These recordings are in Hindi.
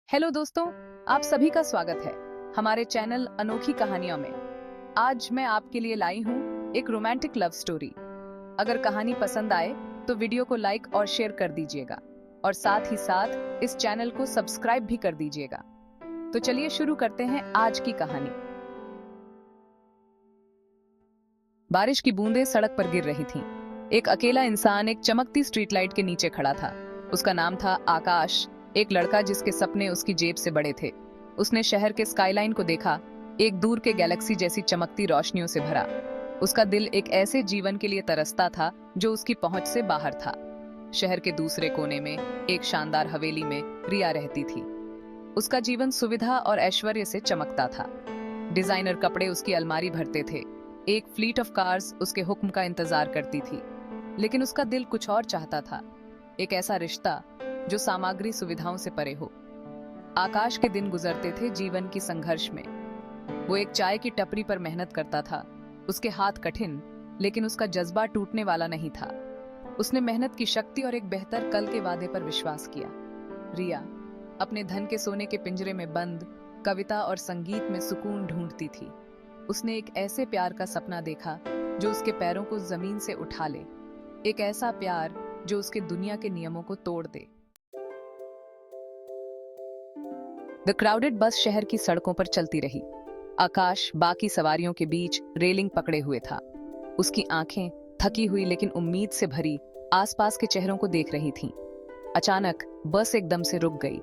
हेलो दोस्तों, आप सभी का स्वागत है हमारे चैनल अनोखी कहानियों में। आज मैं आपके लिए लाई हूँ एक रोमांटिक लव स्टोरी। अगर कहानी पसंद आए तो वीडियो को लाइक और शेयर कर दीजिएगा और साथ ही साथ इस चैनल को सब्सक्राइब भी कर दीजिएगा। तो चलिए शुरू करते हैं आज की कहानी। बारिश की बूंदें सड़क पर गिर रही थीं। एक अकेला इंसान एक चमकती स्ट्रीट लाइट के नीचे खड़ा था। उसका नाम था आकाश, एक लड़का जिसके सपने उसकी जेब से बड़े थे। उसने शहर के स्काईलाइन को देखा, एक दूर के गैलेक्सी जैसी चमकती रोशनियों से भरा। उसका दिल एक ऐसे जीवन के लिए तरसता था जो उसकी पहुंच से बाहर था। शहर के दूसरे कोने में एक शानदार हवेली में रिया रहती थी। उसका जीवन सुविधा और ऐश्वर्य से चमकता था। डिजाइनर कपड़े उसकी अलमारी भरते थे। एक फ्लीट ऑफ कार्स उसके हुक्म का इंतजार करती थी। लेकिन उसका दिल कुछ और चाहता था, एक ऐसा रिश्ता जो सामग्री सुविधाओं से परे हो। आकाश के दिन गुजरते थे जीवन की संघर्ष में। वो एक चाय की टपरी पर मेहनत करता था। उसके हाथ कठिन, लेकिन उसका जज्बा टूटने वाला नहीं था। उसने मेहनत की शक्ति और एक बेहतर कल के वादे पर विश्वास किया। रिया अपने धन के सोने के पिंजरे में बंद कविता और संगीत में सुकून ढूंढती थी। उसने एक ऐसे प्यार का सपना देखा जो उसके पैरों को जमीन से उठा ले, एक ऐसा प्यार जो उसके दुनिया के नियमों को तोड़ दे। द क्राउडेड बस शहर की सड़कों पर चलती रही। आकाश बाकी सवारियों के बीच रेलिंग पकड़े हुए था। उसकी आंखें थकी हुई लेकिन उम्मीद से भरी आसपास के चेहरों को देख रही थीं। अचानक बस एकदम से रुक गई।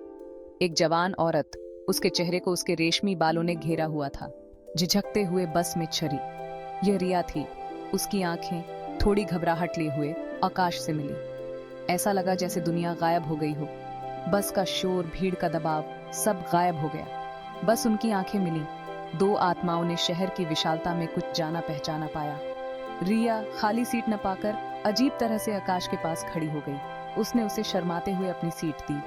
एक जवान औरत, उसके चेहरे को उसके रेशमी बालों ने घेरा हुआ था, झिझकते हुए बस में चढ़ी। यह रिया थी। उसकी आंखें थोड़ी घबराहट लिए हुए आकाश से मिली। ऐसा लगा जैसे दुनिया गायब हो गई हो। बस का शोर, भीड़ का दबाव, सब गायब हो गया। बस उनकी आंखें मिली। दो आत्माओं ने शहर की विशालता में कुछ जाना पहचाना पाया। रिया खाली सीट न पाकर अजीब तरह से आकाश के पास खड़ी हो गई। उसने उसे शर्माते हुए अपनी सीट दी।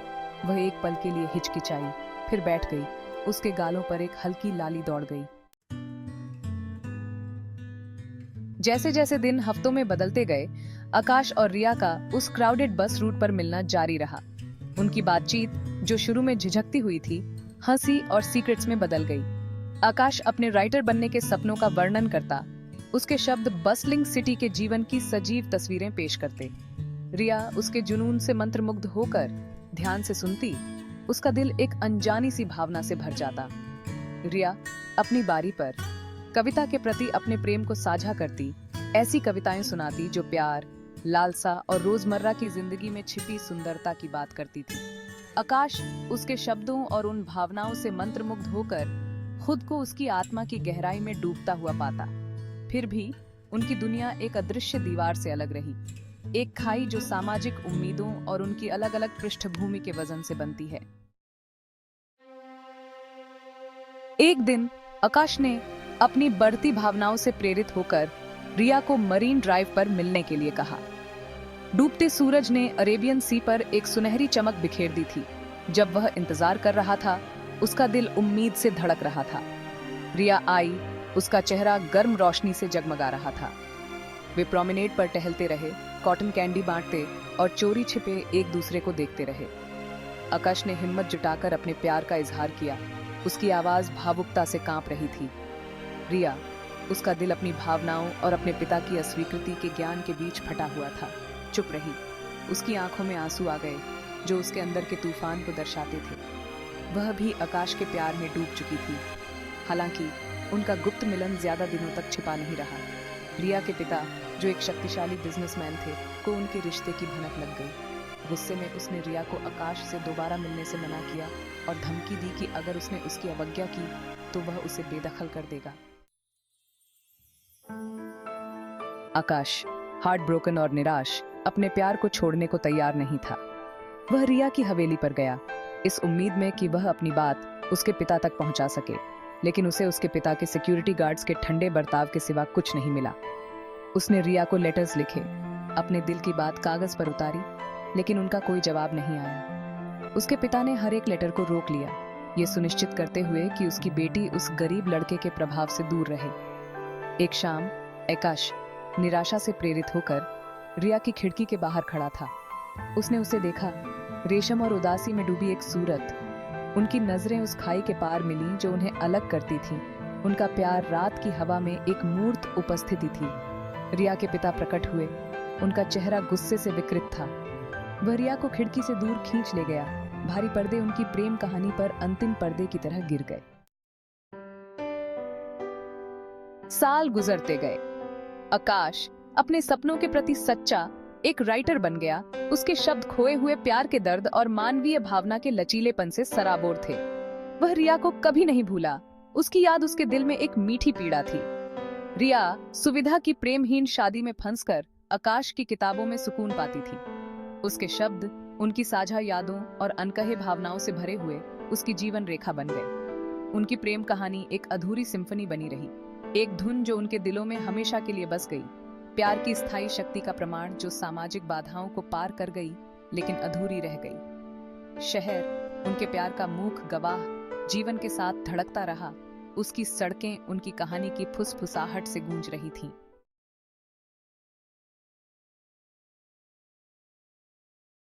वह एक पल के लिए हिचकिचाई, फिर बैठ गई। उसके गालों पर एक हल्की लाली दौड़ गई। जैसे जैसे दिन हफ्तों में बदलते गए, आकाश और रिया का उस क्राउडेड बस रूट पर मिलना जारी रहा। उनकी बातचीत, जो शुरू में झिझकती हुई थी, हंसी और सीक्रेट्स में बदल गई। आकाश अपने राइटर बनने के सपनों का वर्णन करता। उसके शब्द बस्लिंग सिटी के जीवन की सजीव तस्वीरें पेश करते। रिया उसके जुनून से मंत्रमुग्ध होकर ध्यान से सुनती। उसका दिल एक अनजानी सी भावना से भर जाता। रिया अपनी बारी पर कविता के प्रति अपने प्रेम को साझा करती। ऐसी कविताएं सुनाती जो प्यार, लालसा और रोजमर्रा की जिंदगी में छिपी सुंदरता की बात करती थी। आकाश उसके शब्दों और उन भावनाओं से मंत्रमुग्ध होकर खुद को उसकी आत्मा की गहराई में डूबता हुआ पाता। फिर भी उनकी दुनिया एक अदृश्य दीवार से अलग रही, एक खाई जो सामाजिक उम्मीदों और उनकी अलग अलग पृष्ठभूमि के वजन से बनती है। एक दिन आकाश ने अपनी बढ़ती भावनाओं से प्रेरित होकर रिया को मरीन ड्राइव पर मिलने के लिए कहा। डूबते सूरज ने अरेबियन सी पर एक सुनहरी चमक बिखेर दी थी। जब वह इंतजार कर रहा था, उसका दिल उम्मीद से धड़क रहा था। रिया आई। उसका चेहरा गर्म रोशनी से जगमगा रहा था। वे प्रोमेनेड पर टहलते रहे, कॉटन कैंडी बांटते और चोरी छिपे एक दूसरे को देखते रहे। आकाश ने हिम्मत जुटाकर अपने प्यार का इजहार किया। उसकी आवाज भावुकता से कांप रही थी। रिया, उसका दिल अपनी भावनाओं और अपने पिता की अस्वीकृति के ज्ञान के बीच फटा हुआ था, चुप रही। उसकी आंखों में आंसू आ गए जो उसके अंदर के तूफान को दर्शाते थे। वह भी आकाश के प्यार में डूब चुकी थी। हालांकि उनका गुप्त मिलन ज्यादा दिनों तक छिपा नहीं रहा। रिया के पिता, जो एक शक्तिशाली बिजनेसमैन थे, को उनके रिश्ते की भनक लग गई। गुस्से में उसने रिया को आकाश से दोबारा मिलने से मना किया और धमकी दी कि अगर उसने उसकी अवज्ञा की तो वह उसे बेदखल कर देगा। आकाश, हार्ट ब्रोकन और निराश, अपने प्यार को छोड़ने को तैयार नहीं था। वह रिया की हवेली पर गया, इस उम्मीद में कि वह अपनी बात उसके पिता तक पहुंचा सके। लेकिन उसे उसके पिता के सिक्योरिटी गार्ड्स के ठंडे बर्ताव के सिवा कुछ नहीं मिला। उसने रिया को लेटर्स लिखे, अपने दिल की बात कागज पर उतारी, लेकिन उनका कोई जवाब नहीं आया। उसके पिता ने हर एक लेटर को रोक लिया, ये सुनिश्चित करते हुए कि उसकी बेटी उस गरीब लड़के के प्रभाव से दूर रहे। एक शाम आकाश निराशा से प्रेरित होकर रिया की खिड़की के बाहर खड़ा था। उसने उसे देखा, रेशम और उदासी में डूबी एक सूरत। उनकी नजरें उस खाई के पार मिलीं जो उन्हें अलग करती थी। उनका प्यार रात की हवा में एक मूर्त उपस्थिति थी। रिया के पिता प्रकट हुए। उनका चेहरा गुस्से से विकृत था। वह रिया को खिड़की से दूर खींच ले गया। भारी पर्दे उनकी प्रेम कहानी पर अंतिम पर्दे की तरह गिर गए। साल गुजरते गए। आकाश अपने सपनों के प्रति सच्चा एक राइटर बन गया। उसके शब्द खोए हुए प्यार के दर्द और मानवीय भावना के लचीलेपन से सराबोर थे। वह रिया को कभी नहीं भूला। उसकी याद उसके दिल में एक मीठी पीड़ा थी। रिया सुविधा की प्रेमहीन शादी में फंसकर आकाश की किताबों में सुकून पाती थी। उसके शब्द उनकी साझा यादों और अनकहे भावनाओं से भरे हुए उसकी जीवन रेखा बन गए। उनकी प्रेम कहानी एक अधूरी सिम्फनी बनी रही, एक धुन जो उनके दिलों में हमेशा के लिए बस गई। प्यार की स्थायी शक्ति का प्रमाण जो सामाजिक बाधाओं को पार कर गई लेकिन अधूरी रह गई। शहर उनके प्यार का मूक गवाह जीवन के साथ धड़कता रहा। उसकी सड़कें उनकी कहानी की फुसफुसाहट से गूंज रही थीं।